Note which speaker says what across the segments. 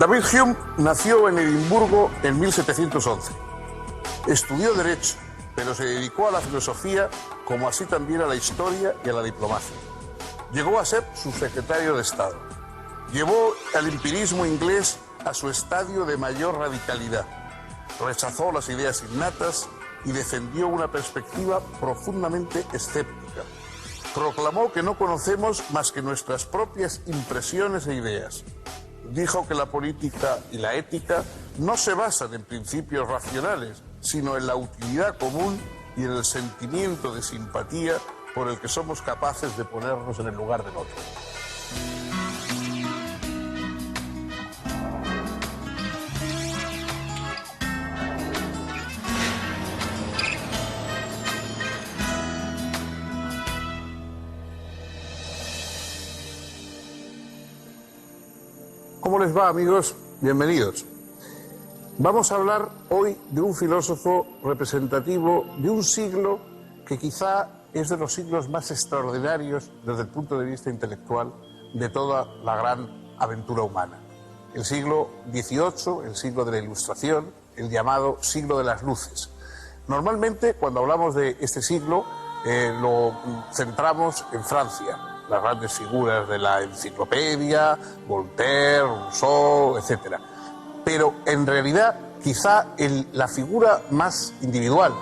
Speaker 1: David Hume nació en Edimburgo en 1711. Estudió Derecho, pero se dedicó a la filosofía, como así también a la historia y a la diplomacia. Llegó a ser subsecretario de Estado. Llevó el empirismo inglés a su estadio de mayor radicalidad. Rechazó las ideas innatas y defendió una perspectiva profundamente escéptica. Proclamó que no conocemos más que nuestras propias impresiones e ideas. Dijo que la política y la ética no se basan en principios racionales, sino en la utilidad común y en el sentimiento de simpatía por el que somos capaces de ponernos en el lugar del otro. ¿Cómo les va, amigos? Bienvenidos. Vamos a hablar hoy de un filósofo representativo de un siglo que quizá es de los siglos más extraordinarios desde el punto de vista intelectual de toda la gran aventura humana. El siglo XVIII, el siglo de la Ilustración, el llamado siglo de las luces. Normalmente, cuando hablamos de este siglo, lo centramos en Francia. Las grandes figuras de la enciclopedia, Voltaire, Rousseau, etc. Pero en realidad quizá la figura más individual,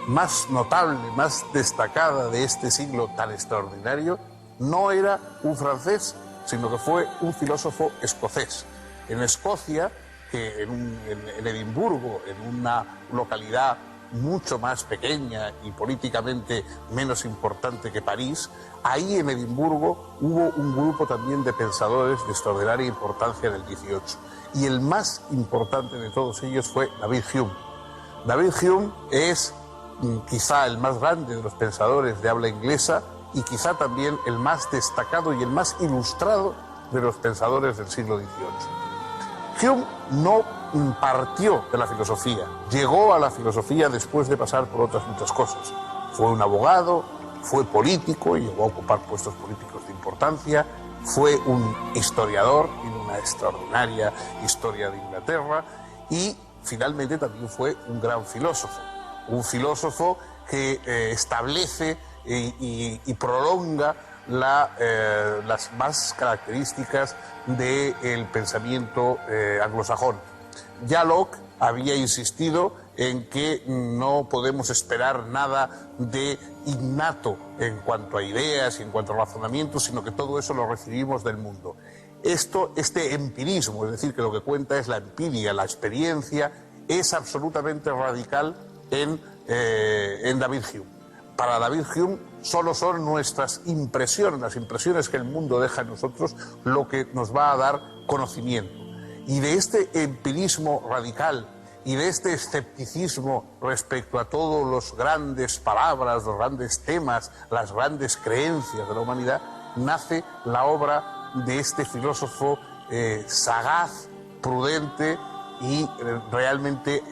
Speaker 1: más notable, más destacada de este siglo tan extraordinario no era un francés, sino que fue un filósofo escocés. En Escocia, que en Edimburgo, en una localidad mucho más pequeña y políticamente menos importante que París, ahí en Edimburgo hubo un grupo también de pensadores de extraordinaria importancia en el XVIII. Y el más importante de todos ellos fue David Hume. David Hume es quizá el más grande de los pensadores de habla inglesa y quizá también el más destacado y el más ilustrado de los pensadores del siglo XVIII. Hume no partió de la filosofía, llegó a la filosofía después de pasar por otras muchas cosas. Fue un abogado, fue político y llegó a ocupar puestos políticos de importancia, fue un historiador, tiene una extraordinaria historia de Inglaterra y finalmente también fue un gran filósofo. Un filósofo que establece y prolonga las más características del pensamiento anglosajón. Ya Locke había insistido en que no podemos esperar nada de innato en cuanto a ideas y en cuanto a razonamientos, sino que todo eso lo recibimos del mundo. Este empirismo, es decir, que lo que cuenta es la empiria, la experiencia, es absolutamente radical en David Hume. Para David Hume solo son nuestras impresiones, las impresiones que el mundo deja en nosotros, lo que nos va a dar conocimiento. Y de este empirismo radical y de este escepticismo respecto a todos los grandes palabras, los grandes temas, las grandes creencias de la humanidad, nace la obra de este filósofo sagaz, prudente y realmente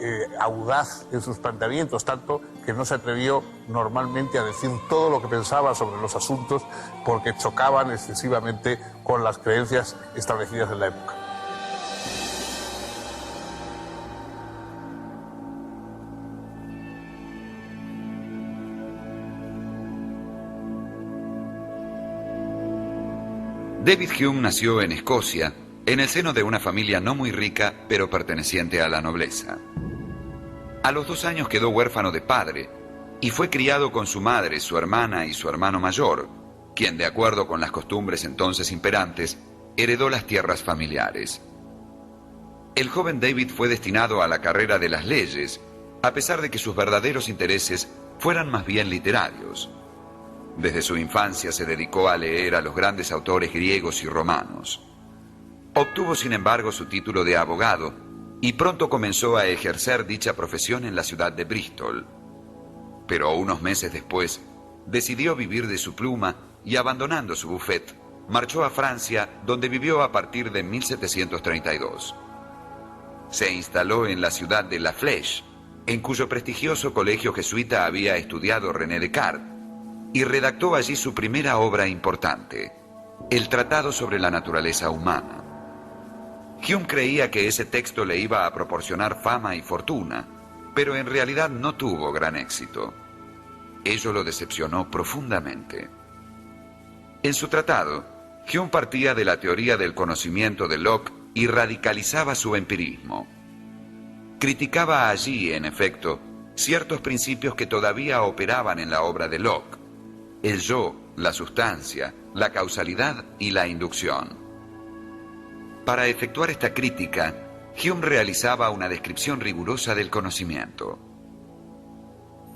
Speaker 1: audaz en sus planteamientos, tanto que no se atrevió normalmente a decir todo lo que pensaba sobre los asuntos porque chocaban excesivamente con las creencias establecidas en la época.
Speaker 2: David Hume nació en Escocia, en el seno de una familia no muy rica, pero perteneciente a la nobleza. A los 2 años quedó huérfano de padre y fue criado con su madre, su hermana y su hermano mayor, quien, de acuerdo con las costumbres entonces imperantes, heredó las tierras familiares. El joven David fue destinado a la carrera de las leyes, a pesar de que sus verdaderos intereses fueran más bien literarios. Desde su infancia se dedicó a leer a los grandes autores griegos y romanos. Obtuvo, sin embargo, su título de abogado y pronto comenzó a ejercer dicha profesión en la ciudad de Bristol. Pero unos meses después, decidió vivir de su pluma y, abandonando su bufete, marchó a Francia, donde vivió a partir de 1732. Se instaló en la ciudad de La Flèche, en cuyo prestigioso colegio jesuita había estudiado René Descartes, y redactó allí su primera obra importante, el Tratado sobre la naturaleza humana. Hume creía que ese texto le iba a proporcionar fama y fortuna, pero en realidad no tuvo gran éxito. Ello lo decepcionó profundamente. En su tratado, Hume partía de la teoría del conocimiento de Locke y radicalizaba su empirismo. Criticaba allí, en efecto, ciertos principios que todavía operaban en la obra de Locke: el yo, la sustancia, la causalidad y la inducción. Para efectuar esta crítica, Hume realizaba una descripción rigurosa del conocimiento.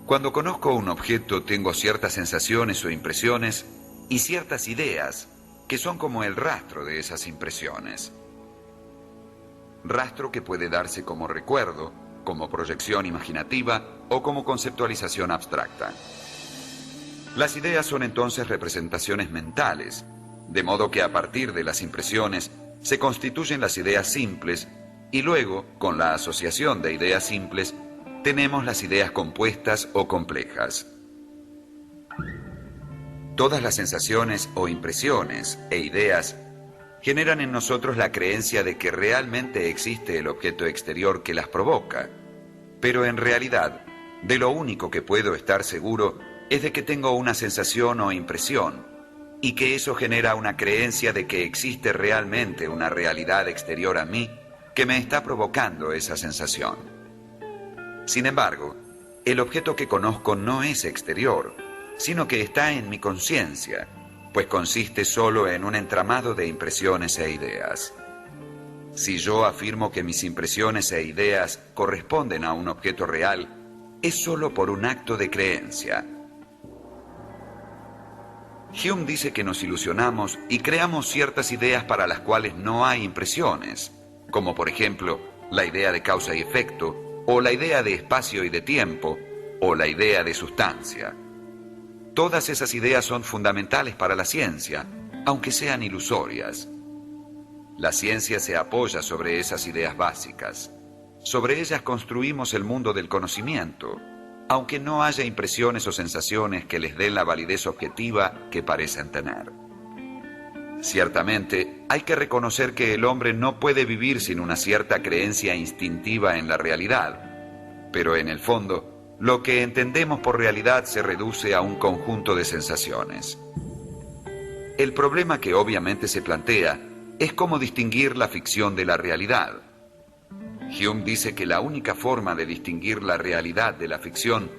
Speaker 2: Cuando conozco un objeto, tengo ciertas sensaciones o impresiones y ciertas ideas que son como el rastro de esas impresiones. Rastro que puede darse como recuerdo, como proyección imaginativa o como conceptualización abstracta. Las ideas son entonces representaciones mentales, de modo que a partir de las impresiones se constituyen las ideas simples y luego, con la asociación de ideas simples, tenemos las ideas compuestas o complejas. Todas las sensaciones o impresiones e ideas generan en nosotros la creencia de que realmente existe el objeto exterior que las provoca, pero en realidad, de lo único que puedo estar seguro es de que tengo una sensación o impresión, y que eso genera una creencia de que existe realmente una realidad exterior a mí que me está provocando esa sensación. Sin embargo, el objeto que conozco no es exterior, sino que está en mi conciencia, pues consiste solo en un entramado de impresiones e ideas. Si yo afirmo que mis impresiones e ideas corresponden a un objeto real, es solo por un acto de creencia. Hume dice que nos ilusionamos y creamos ciertas ideas para las cuales no hay impresiones, como por ejemplo la idea de causa y efecto, o la idea de espacio y de tiempo, o la idea de sustancia. Todas esas ideas son fundamentales para la ciencia, aunque sean ilusorias. La ciencia se apoya sobre esas ideas básicas. Sobre ellas construimos el mundo del conocimiento, aunque no haya impresiones o sensaciones que les den la validez objetiva que parecen tener. Ciertamente, hay que reconocer que el hombre no puede vivir sin una cierta creencia instintiva en la realidad, pero en el fondo, lo que entendemos por realidad se reduce a un conjunto de sensaciones. El problema que obviamente se plantea es cómo distinguir la ficción de la realidad. Hume dice que la única forma de distinguir la realidad de la ficción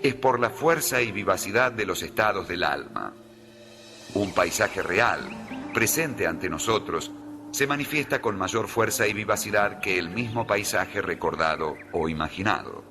Speaker 2: es por la fuerza y vivacidad de los estados del alma. Un paisaje real, presente ante nosotros, se manifiesta con mayor fuerza y vivacidad que el mismo paisaje recordado o imaginado.